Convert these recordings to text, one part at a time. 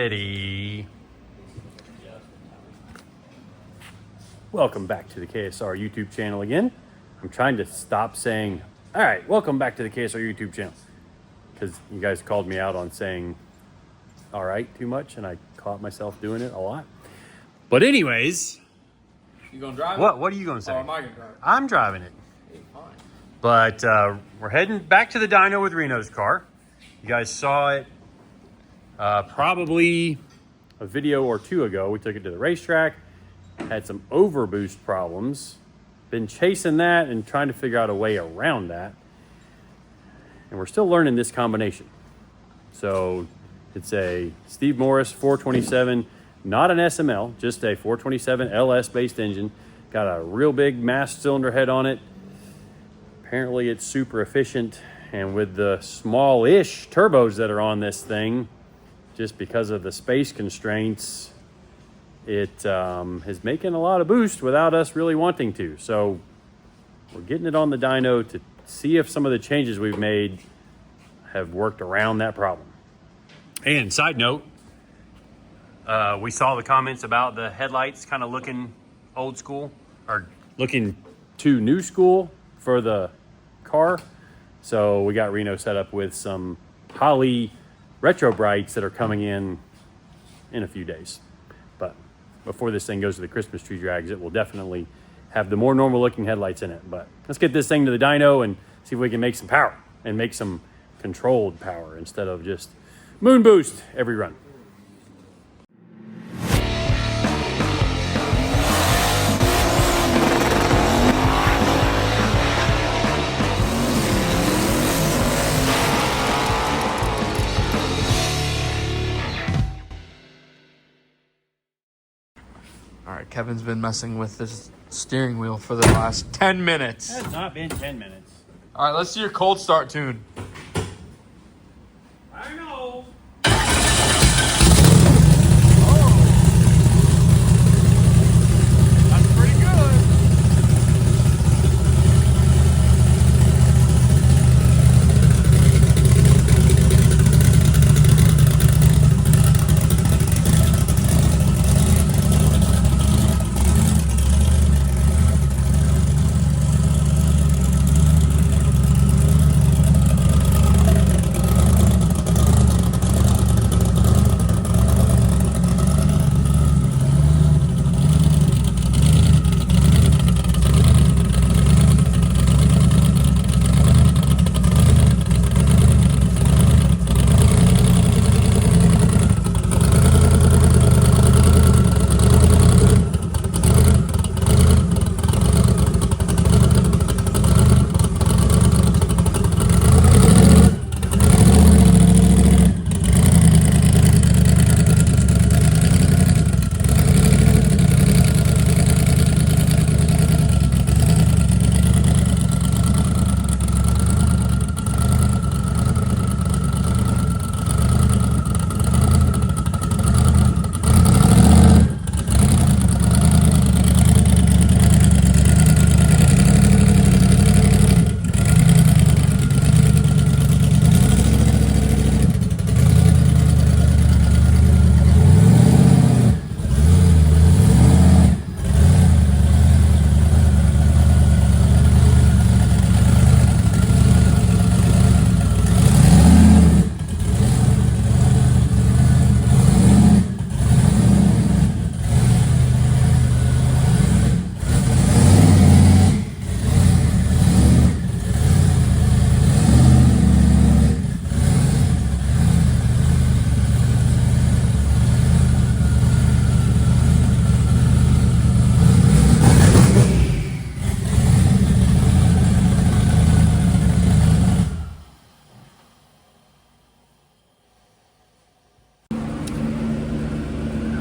Ready. Welcome back to the KSR YouTube channel again. I'm trying to stop saying, all right, welcome back to the KSR YouTube channel. Because you guys called me out on saying, all right, too much, and I caught myself doing it a lot. But anyways. You gonna drive it? What are you gonna say? Or am I gonna drive it? I'm driving it. Hey, fine. But we're heading back to the dyno with Reno's car. You guys saw it probably a video or two ago. We took it to the racetrack, had some overboost problems, been chasing that and trying to figure out a way around that. And we're still learning this combination. So it's a Steve Morris 427, not an SML, just a 427 LS based engine. Got a real big mass cylinder head on it. Apparently it's super efficient, and with the small-ish turbos that are on this thing, just because of the space constraints, it is making a lot of boost without us really wanting to. So we're getting it on the dyno to see if some of the changes we've made have worked around that problem. And side note, we saw the comments about the headlights kind of looking old school, or looking too new school for the car. So we got Reno set up with some Holley retro brights that are coming in a few days. But before this thing goes to the Christmas tree drags, it will definitely have the more normal looking headlights in it. But let's get this thing to the dyno and see if we can make some power and make some controlled power instead of just moon boost every run. All right, Kevin's been messing with this steering wheel for the last 10 minutes. It has not been 10 minutes. All right, let's do your cold start tune. I know. That's pretty good.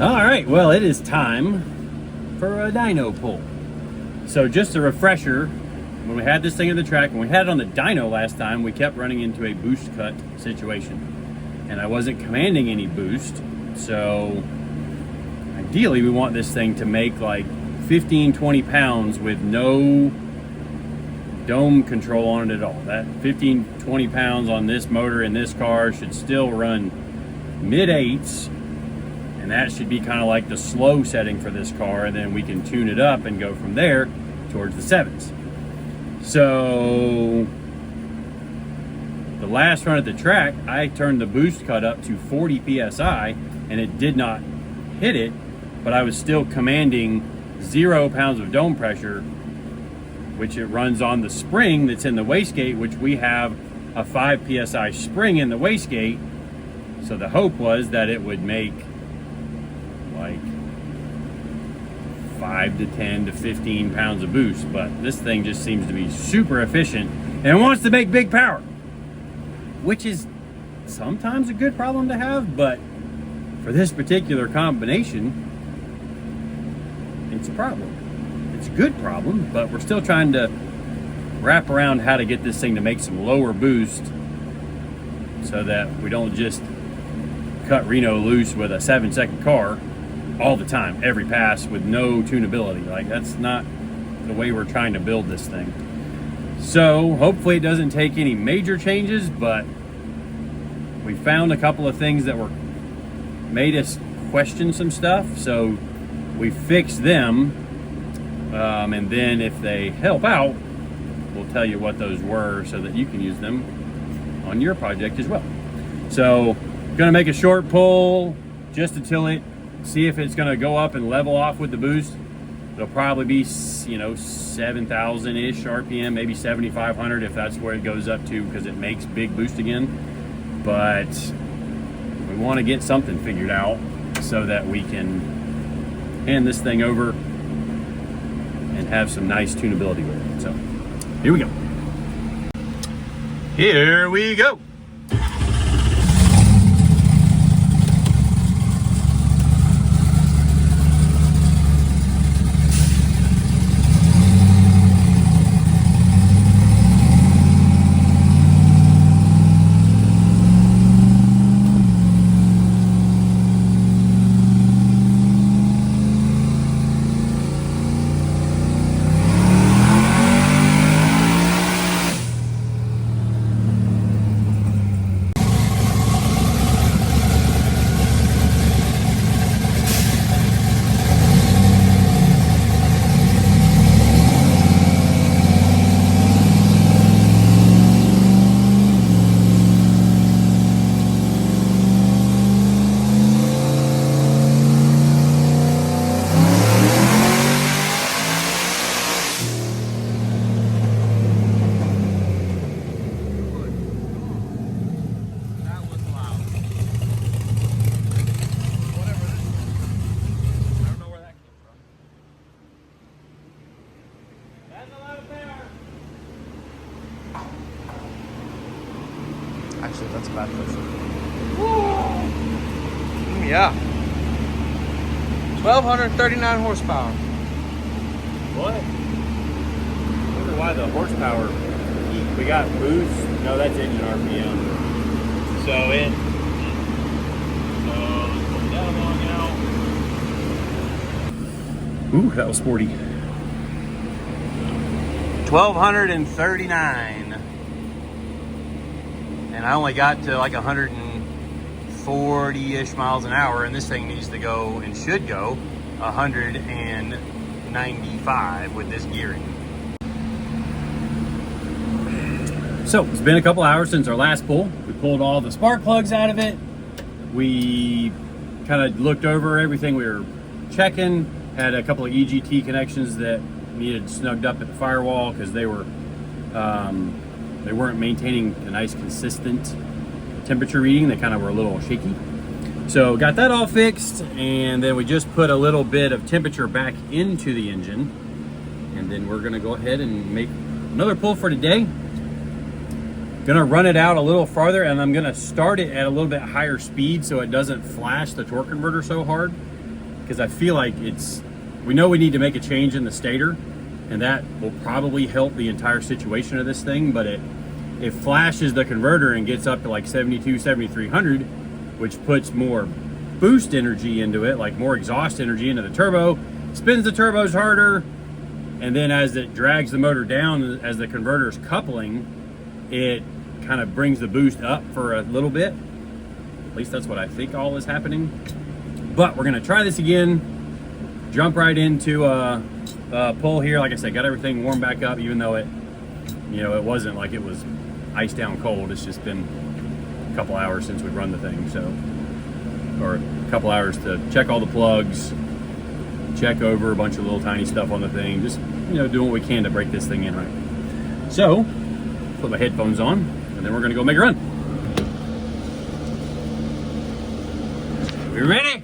All right, well, it is time for a dyno pull. So just a refresher, when we had this thing in the track, when we had it on the dyno last time, we kept running into a boost cut situation. And I wasn't commanding any boost, so ideally we want this thing to make like 15, 20 pounds with no dome control on it at all. That 15, 20 pounds on this motor in this car should still run mid-8s that should be kind of like the slow setting for this car, and then we can tune it up and go from there towards the 7s. So the last run at the track, I turned the boost cut up to 40 psi, and it did not hit it, but I was still commanding 0 pounds of dome pressure, which it runs on the spring that's in the wastegate, which we have a 5 psi spring in the wastegate. So the hope was that it would make like 5 to 10 to 15 pounds of boost, but this thing just seems to be super efficient and it wants to make big power, which is sometimes a good problem to have, but for this particular combination, it's a problem. It's a good problem, but we're still trying to wrap around how to get this thing to make some lower boost so that we don't just cut Reno loose with a 7-second car all the time, every pass with no tunability. Like, that's not the way we're trying to build this thing. So hopefully it doesn't take any major changes, but we found a couple of things that made us question some stuff. So we fixed them, and then if they help out, we'll tell you what those were so that you can use them on your project as well. So gonna make a short pull just until see if it's gonna go up and level off with the boost. It'll probably be, 7,000-ish RPM, maybe 7,500 if that's where it goes up to, because it makes big boost again. But we want to get something figured out so that we can hand this thing over and have some nice tunability with it. So here we go. Here we go. Actually, that's a bad push. Yeah. 1,239 horsepower. What? I wonder why the horsepower. We got boost. No, that's engine RPM. So let's put that along out. Ooh, that was sporty. 1,239. And I only got to like 140-ish miles an hour, and this thing needs to go, and should go, 195 with this gearing. So it's been a couple hours since our last pull. We pulled all the spark plugs out of it. We kind of looked over everything we were checking. Had a couple of EGT connections that needed snugged up at the firewall because they weren't maintaining a nice consistent temperature reading. They kind of were a little shaky. So got that all fixed, and then we just put a little bit of temperature back into the engine, and then we're gonna go ahead and make another pull for today. Gonna run it out a little farther, and I'm gonna start it at a little bit higher speed so it doesn't flash the torque converter so hard, because I feel like we know we need to make a change in the stator, and that will probably help the entire situation of this thing, but it flashes the converter and gets up to like 72, 7300, which puts more boost energy into it, like more exhaust energy into the turbo, spins the turbos harder, and then as it drags the motor down, as the converter's coupling, it kind of brings the boost up for a little bit. At least that's what I think all is happening. But we're gonna try this again, jump right into pull here. Like I said, got everything warmed back up, even though it, you know, it wasn't like it was ice down cold. It's just been a couple hours since we run the thing, so, or a couple hours to check all the plugs, check over a bunch of little tiny stuff on the thing, just, you know, doing what we can to break this thing in right. So, put my headphones on, and then we're gonna go make a run. We ready?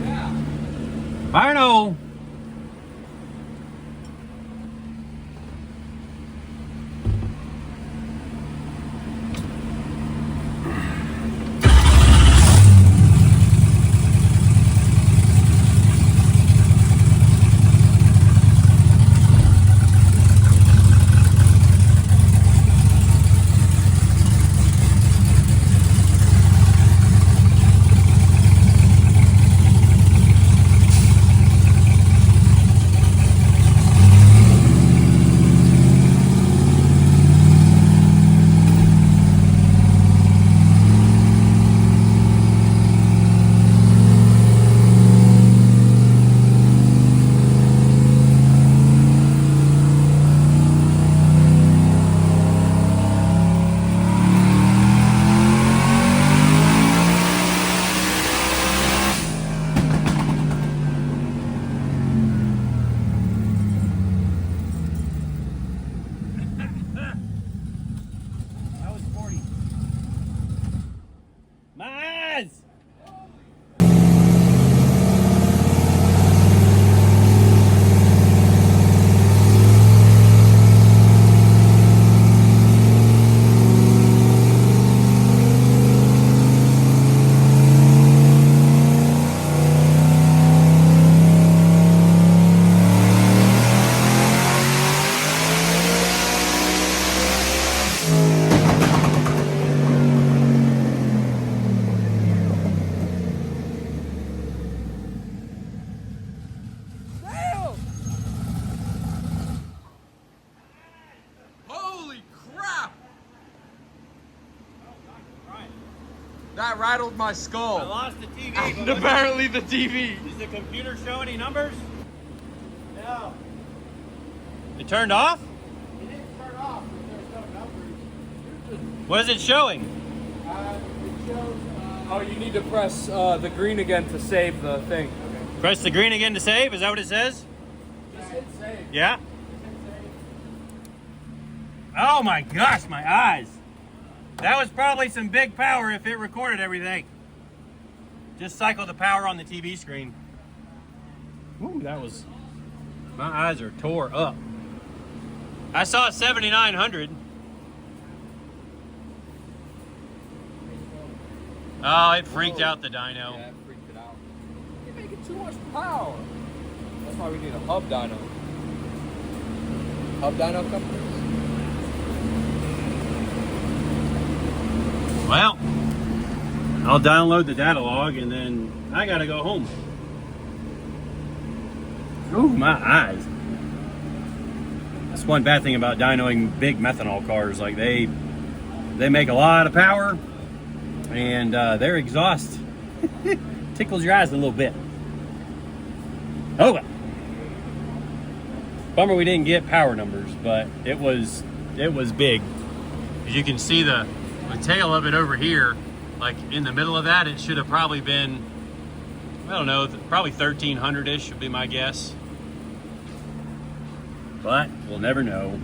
Yeah. Reno. That rattled my skull. I lost the TV. And apparently the TV. Does the computer show any numbers? No. It turned off? It didn't turn off, but there's no numbers. What is it showing? It shows, Oh, you need to press the green again to save the thing. Okay. Press the green again to save? Is that what it says? just hit save. Yeah? Just hit save. Oh my gosh, my eyes. That was probably some big power if it recorded everything. Just cycle the power on the TV screen. Ooh, that was... My eyes are tore up. I saw 7,900. Oh, it freaked out the dyno. Yeah, it freaked it out. You're making too much power. That's why we need a hub dyno. Hub dyno companies? Well, I'll download the data log and then I gotta go home. Ooh, my eyes. That's one bad thing about dynoing big methanol cars. Like they make a lot of power and their exhaust tickles your eyes a little bit. Oh well. Bummer we didn't get power numbers, but it was big. As you can see the tail of it over here, like in the middle of that, it should have probably been, I don't know, probably 1,300-ish would be my guess. But we'll never know.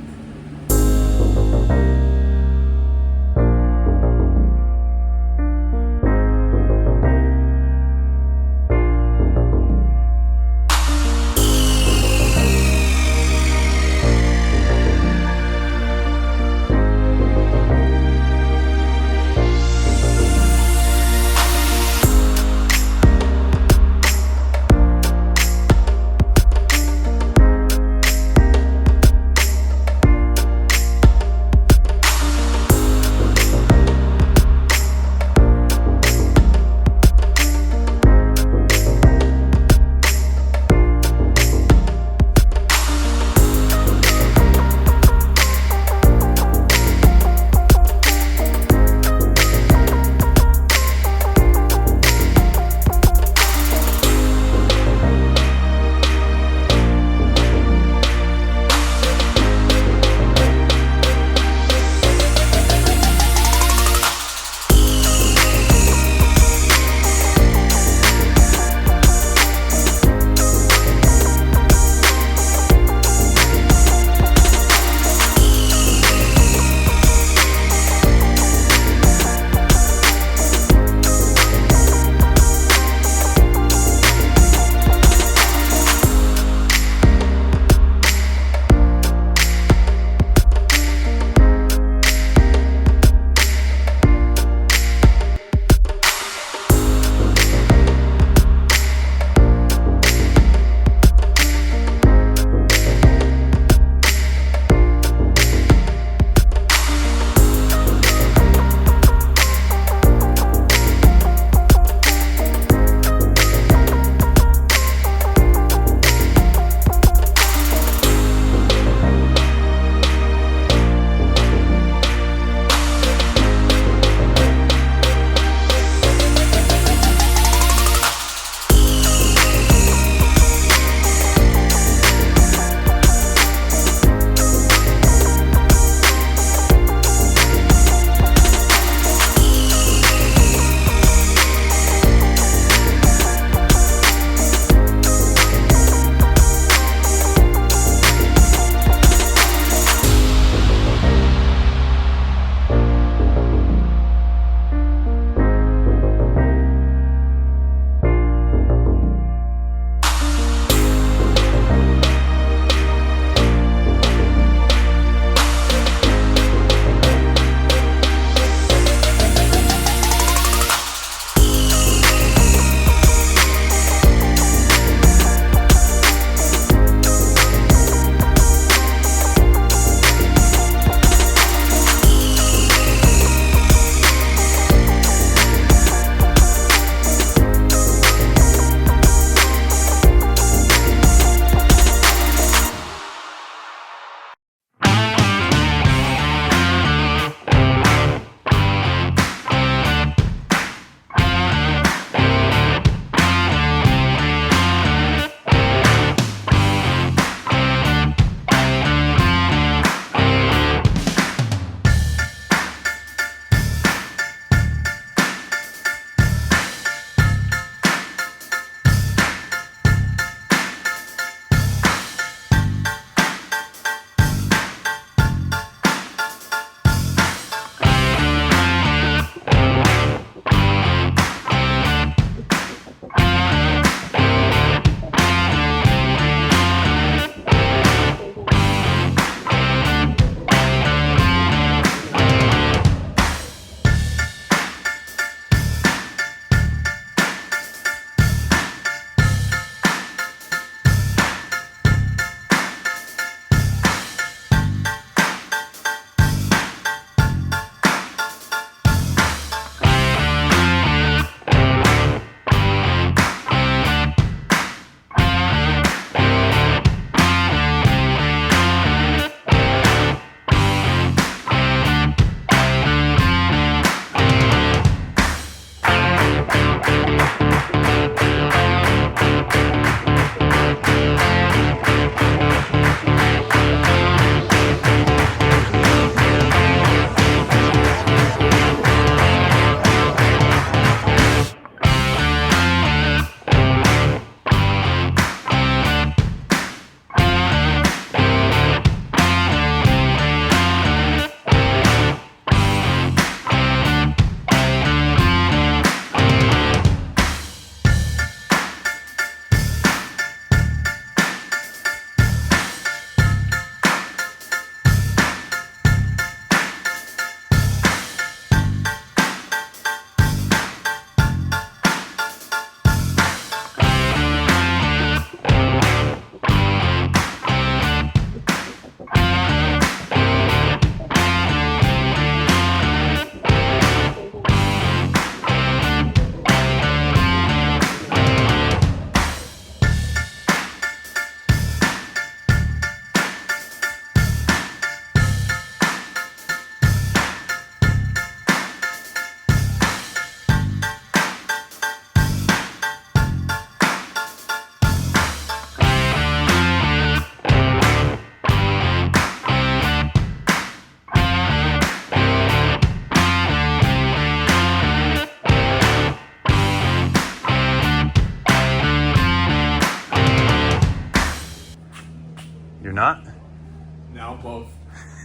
both.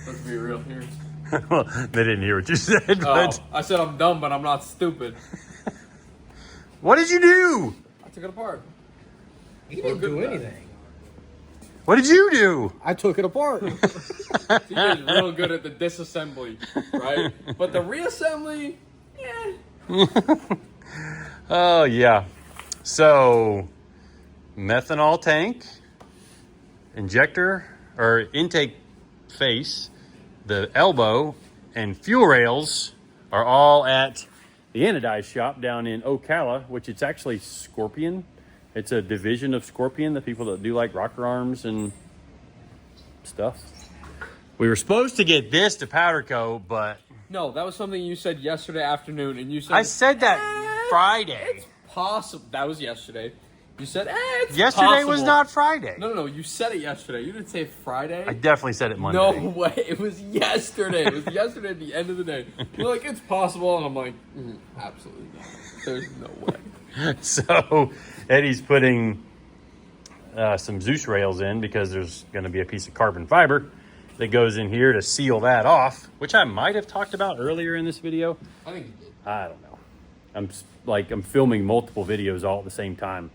Let's be real here. Well, they didn't hear what you said. Oh, But I said I'm dumb, but I'm not stupid. what did you do? I took it apart. He didn't do anything. What did you do? I took it apart. He is real good at the disassembly, right? But the reassembly, Oh, yeah. So, methanol tank, injector, or intake face, the elbow, and fuel rails are all at the anodized shop down in Ocala, which it's actually Scorpion. It's a division of Scorpion, the people that do like rocker arms and stuff. We were supposed to get this to powder coat, but no, that was something you said yesterday afternoon, and you said I said that Friday. It's possible. That was yesterday. You said, it's Yesterday possible. was not Friday. No. You said it yesterday. You didn't say Friday. I definitely said it Monday. No way. It was yesterday. It was yesterday at the end of the day. You're like, it's possible. And I'm like, absolutely not. There's no way. So Eddie's putting some Zeus rails in because there's going to be a piece of carbon fiber that goes in here to seal that off, which I might have talked about earlier in this video. I think you did. I don't know. I'm filming multiple videos all at the same time.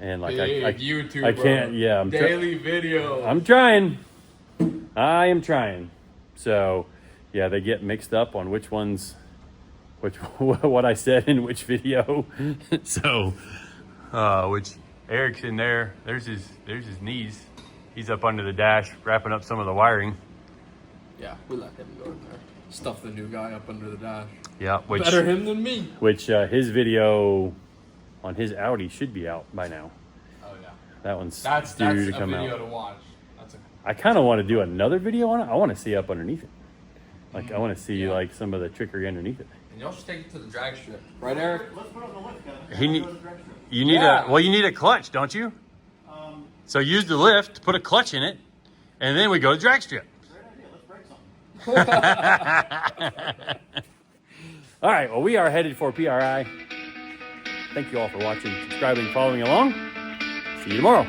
And like I YouTube, I can't, bro. yeah. Daily video. I'm trying. I am trying. So, yeah, they get mixed up on which ones, what I said in which video. So, which Eric's in there. There's his knees. He's up under the dash, wrapping up some of the wiring. Yeah, we let him go in there. Stuff the new guy up under the dash. Yeah, which Better him than me. Which his video on his Audi should be out by now. Oh yeah. That one's That's due to a come video out. to watch. That's I kind of want to do another video on it. I want to see up underneath it. Like I want to see Yeah. like some of the trickery underneath it. And y'all should take it to the drag strip. Right, Eric? Let's put it on the lift, guys. You need Yeah. you need a clutch, don't you? So use the lift, put a clutch in it, and then we go to drag strip. Great idea. Let's break something. All right, well, we are headed for PRI. Thank you all for watching, subscribing, following along. See you tomorrow.